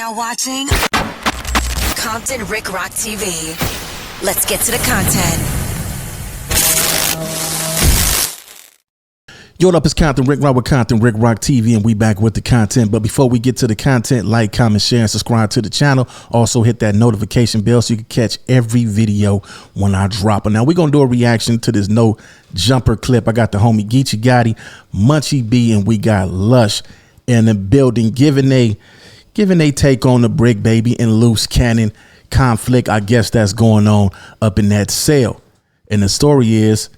now watching Compton Rick Rock TV. Let's get to the content. Yo, what up? It's Compton Rick Rock with Compton Rick Rock TV, and we back with the content. But before we get to the content, like, comment, share, and subscribe to the channel. Also hit that notification bell so you can catch every video when I drop it. Now we're gonna do a reaction to this no jumper clip. I got the homie Geechee Gotti, Munchie B, and we got Lush in the building, giving a take on the BRICC baby and LUCE Cannon conflict. I guess that's going on up in that cell. And the story is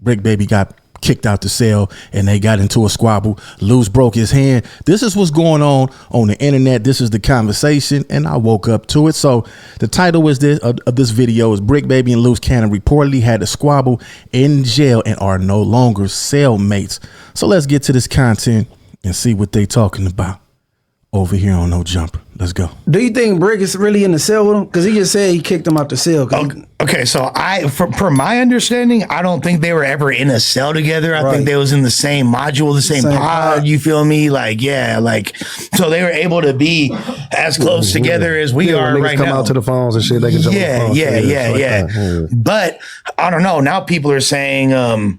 BRICC baby got kicked out the cell and they got into a squabble. LUCE broke his hand. This is what's going on the internet. This is the conversation, and I woke up to it. So the title is of this video is BRICC baby and LUCE Cannon reportedly had a squabble in jail and are no longer cellmates. So let's get to this content and see what they talking about over here on No Jumper. Let's go. Do you think BRICC is really in the cell with him? Because he just said he kicked him out the cell. Okay, so from my understanding, I don't think they were ever in a cell together. I think they was in the same module, the same pod. You feel me? Like, yeah, like, so they were able to be as close together as we are right now. Come out to the phones and shit. They can jump on the phones. Yeah. But I don't know. Now people are saying that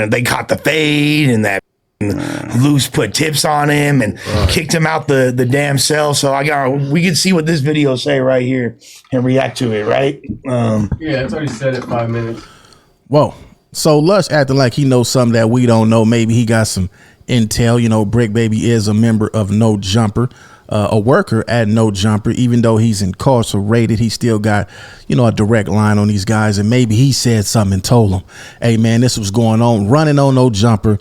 they caught the fade and that LUCE put tips on him and kicked him out the damn cell. So we can see what this video say right here and react to it, right? Yeah, it's already said it 5 minutes. Whoa. So Lush acting like he knows something that we don't know. Maybe he got some intel. You know, BRICC baby is a member of No Jumper, a worker at No Jumper. Even though he's incarcerated, he still got, you know, a direct line on these guys. And maybe he said something and told them, hey man, this was going on, running on No Jumper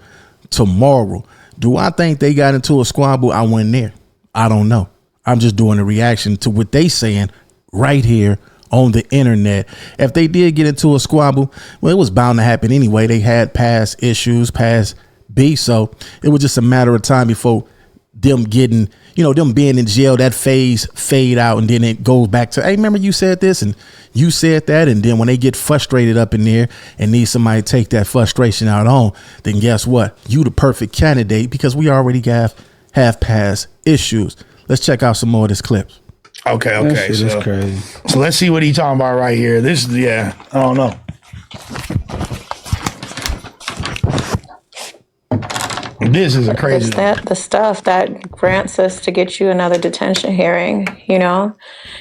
tomorrow. Do I think they got into a squabble? I went there. I don't know. I'm just doing a reaction to what they saying right here on the internet. If they did get into a squabble, well, it was bound to happen anyway. They had past issues, past beef, so it was just a matter of time before them getting, you know, them being in jail, that phase fade out, and then it goes back to, hey, remember you said this and you said that. And then when they get frustrated up in there and need somebody to take that frustration out on, then guess what? You the perfect candidate, because we already have past issues. Let's check out some more of this clips. Okay. So crazy. So let's see what he's talking about right here. This is, I don't know. This is a crazy one. The stuff that grants us to get you another detention hearing, you know?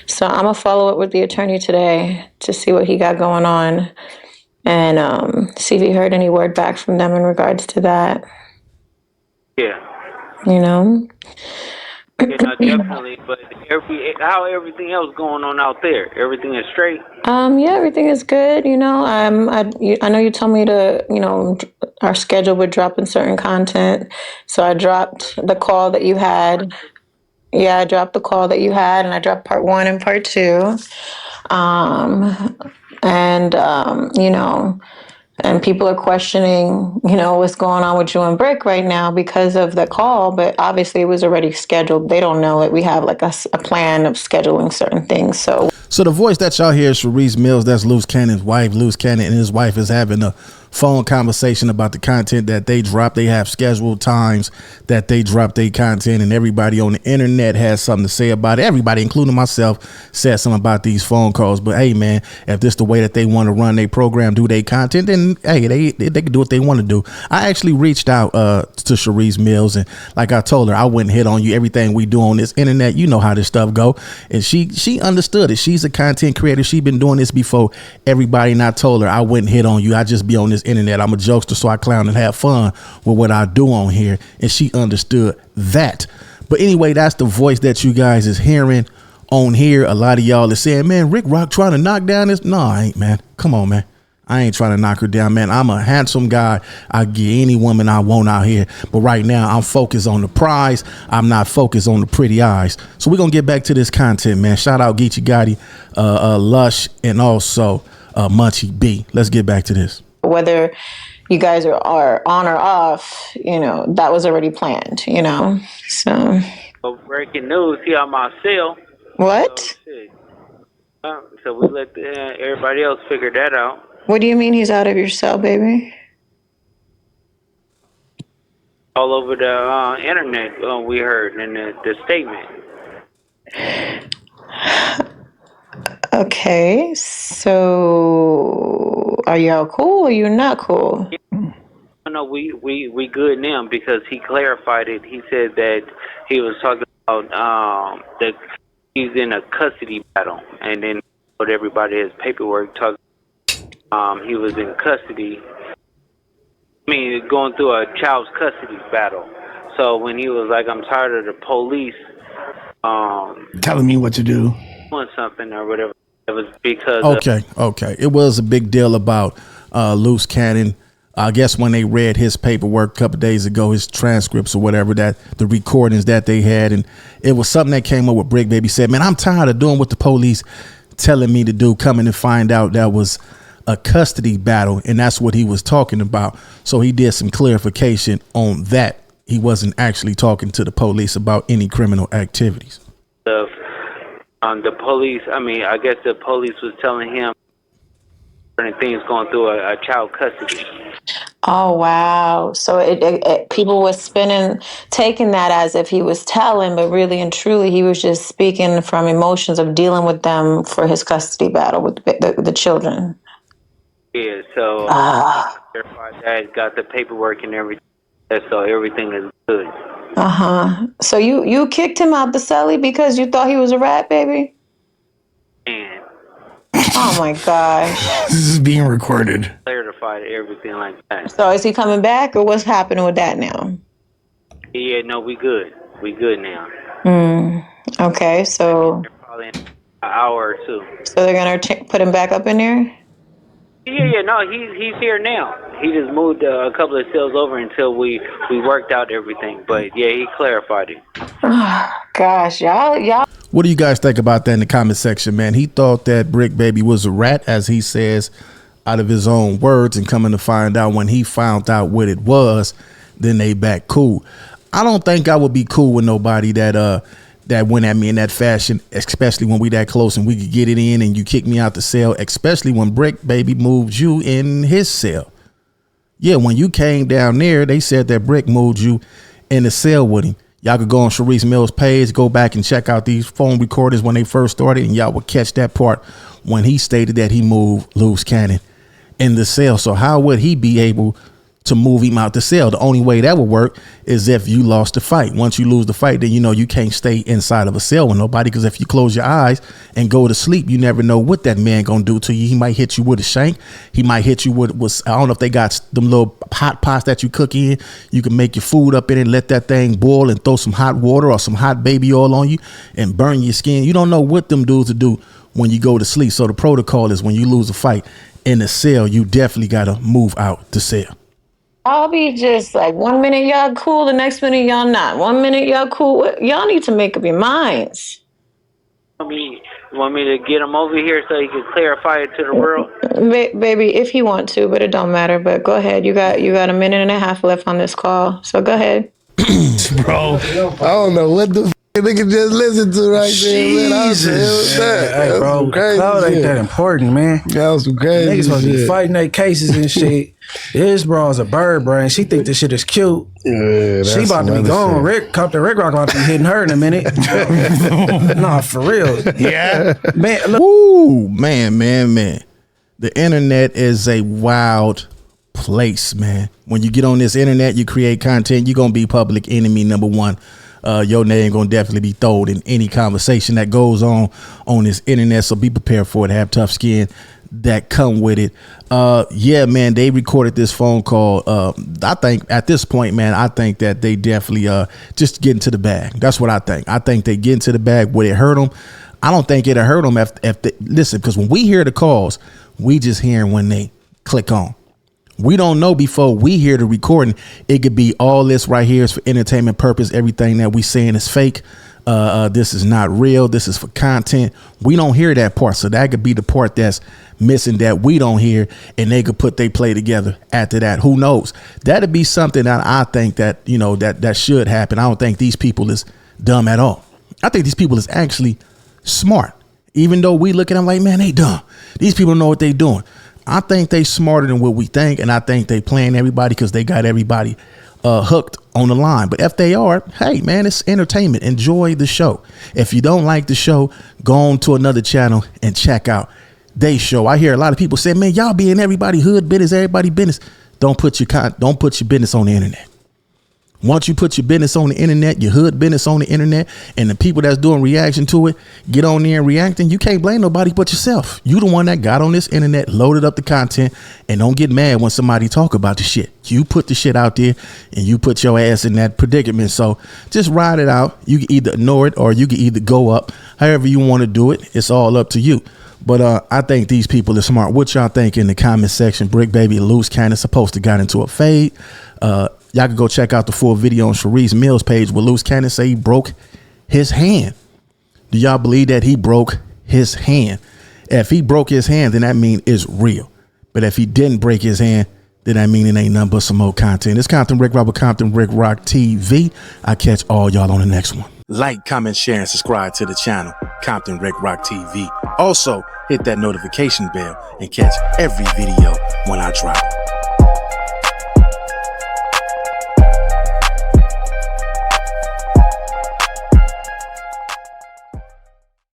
So I'm going to follow up with the attorney today to see what he got going on and see if he heard any word back from them in regards to that. Yeah. You know? Yeah, definitely. But how everything else going on out there? Everything is straight? Yeah, everything is good. You know, I know you told me to, you know, our schedule would drop in certain content. So I dropped the call that you had. Yeah, I dropped the call that you had, and I dropped part 1 and part 2. You know, and people are questioning, you know, what's going on with you and BRICC right now because of the call, but obviously it was already scheduled. They don't know it. We have like a plan of scheduling certain things. So the voice that y'all hear is Sharice Mills. That's LUCE Cannon's wife. LUCE Cannon and his wife is having a phone conversation about the content that they drop. They have scheduled times that they drop their content, and everybody on the internet has something to say about it. Everybody, including myself, said something about these phone calls. But hey, man, if this the way that they want to run their program, do their content, then hey, they can do what they want to do. I actually reached out to Sharice Mills, and like I told her, I wouldn't hit on you. Everything we do on this internet, you know how this stuff go. And she understood it. She's a content creator. She's been doing this before everybody, and I told her I wouldn't hit on you. I just be on this internet. I'm a jokester, so I clown and have fun with what I do on here, and she understood that. But anyway, that's the voice that you guys is hearing on here. A lot of y'all is saying, man, Rick Rock trying to knock down this. No, I ain't, man. Come on, man. I ain't trying to knock her down, man. I'm a handsome guy. I get any woman I want out here. But right now, I'm focused on the prize. I'm not focused on the pretty eyes. So we're going to get back to this content, man. Shout out Geechee Gotti, Lush, and also Munchie B. Let's get back to this. Whether you guys are on or off, you know, that was already planned, you know. So breaking news here on my cell. What? So we let everybody else figure that out. What do you mean he's out of your cell, baby? all over the internet. We heard in the statement. Okay, so are y'all cool or you not cool? No, we good now because he clarified it. He said that he was talking about that he's in a custody battle, and then put everybody his paperwork talking. He was in custody. I mean, going through a child's custody battle. So when he was like, "I'm tired of the police," telling me what to do, doing something or whatever, it was because. Okay. It was a big deal about Luce Cannon. I guess when they read his paperwork a couple days ago, his transcripts or whatever, that the recordings that they had, and it was something that came up with BRICC Baby. Said, "Man, I'm tired of doing what the police telling me to do." Coming to find out that was a custody battle, and that's what he was talking about. So he did some clarification on that. He wasn't actually talking to the police about any criminal activities. The police. I mean, I guess the police was telling him certain things going through a child custody. Oh wow! So it people were taking that as if he was telling, but really and truly he was just speaking from emotions of dealing with them for his custody battle with the children. Yeah, so verified that, got the paperwork and everything, so everything is good. So you kicked him out the celly because you thought he was a rat, baby? And Oh my gosh! this is being recorded. clarified everything like that. So is he coming back, or what's happening with that now? Yeah, no, we good. We good now. Okay, so Probably in an hour or two. they're gonna put him back up in there. Yeah, no, he's here now. He just moved a couple of cells over until we worked out everything. But yeah, he clarified it. Gosh, y'all. What do you guys think about that in the comment section, man? He thought that BRICC Baby was a rat, as he says out of his own words, and coming to find out when he found out what it was, then they back cool. I don't think I would be cool with nobody that went at me in that fashion, especially when we that close and we could get it in and you kick me out the cell, especially when BRICC Baby moved you in his cell. Yeah, when you came down there, they said that BRICC moved you in the cell with him. Y'all could go on Sharice Mills' page, go back and check out these phone recordings when they first started, and y'all would catch that part when he stated that he moved Luce Cannon in the cell. So how would he be able to move him out the cell? The only way that would work is if you lost the fight. Once you lose the fight, then you know you can't stay inside of a cell with nobody, because if you close your eyes and go to sleep, you never know what that man gonna do to you. He might hit you with a shank. He might hit you with I don't know if they got them little hot pots that you cook in. You can make your food up in it, let that thing boil, and throw some hot water or some hot baby oil on you and burn your skin. You don't know what them dudes to do when you go to sleep. So the protocol is when you lose a fight in the cell, you definitely gotta move out the cell. I'll be just like 1 minute y'all cool, the next minute y'all not. 1 minute y'all cool. Y'all need to make up your minds. You want me to get him over here so he can clarify it to the world? Baby, if you want to, but it don't matter. But go ahead. You got a minute and a half left on this call. So go ahead. Bro, I don't know what the nigga just listened to right there, man. Jesus. Hey, bro, cloud ain't that important, man. That was some crazy Niggas supposed to be shit. fighting their cases and shit. This bro's a bird brain. She think this shit is cute. Yeah, She about to be gone. Compton Rick Rock about to be hitting her in a minute. Nah, for real. yeah. Man, look. Woo, man. The internet is a wild place, man. When you get on this internet, you create content, you're going to be public enemy number one. Your name going to definitely be thrown in any conversation that goes on this internet. So be prepared for it. Have tough skin that come with it. Yeah, man, they recorded this phone call. I think at this point, man, I think that they definitely just get into the bag. That's what I think. I think they get into the bag. Would it hurt them? I don't think it'll hurt them if they listen, because when we hear the calls, we just hear when they click on. We don't know before we hear the recording. It could be all this right here is for entertainment purpose. Everything that we saying is fake. This is not real. This is for content. We don't hear that part. So that could be the part that's missing that we don't hear, and they could put they play together after that. Who knows? That'd be something that I think that, you know, that should happen. I don't think these people is dumb at all. I think these people is actually smart. Even though we look at them like, man, they dumb. These people know what they doing. I think they smarter than what we think, and I think they playing everybody because they got everybody hooked on the line. But if they are, hey man, it's entertainment. Enjoy the show. If you don't like the show, go on to another channel and check out they show. I hear a lot of people say, man, y'all be in everybody hood business, everybody business. Don't put your business on the internet. Once you put your business on the internet, your hood business on the internet, and the people that's doing reaction to it get on there and reacting, you can't blame nobody but yourself. You the one that got on this internet, loaded up the content, and don't get mad when somebody talk about the shit. You put the shit out there and you put your ass in that predicament. So just ride it out. You can either ignore it or you can either go up. However you want to do it, it's all up to you. But I think these people are smart. What y'all think in the comment section? BRICC baby, Luce Cannon supposed to got into a fade. Y'all can go check out the full video on Sharice Mills' page where Luce Cannon say he broke his hand. Do y'all believe that he broke his hand? If he broke his hand, then that means it's real. But if he didn't break his hand, then that means it ain't nothing but some more content. It's Compton Rick Rock with Compton Rick Rock TV. I catch all y'all on the next one. Like, comment, share, and subscribe to the channel, Compton Rick Rock TV. Also, hit that notification bell and catch every video when I drop it.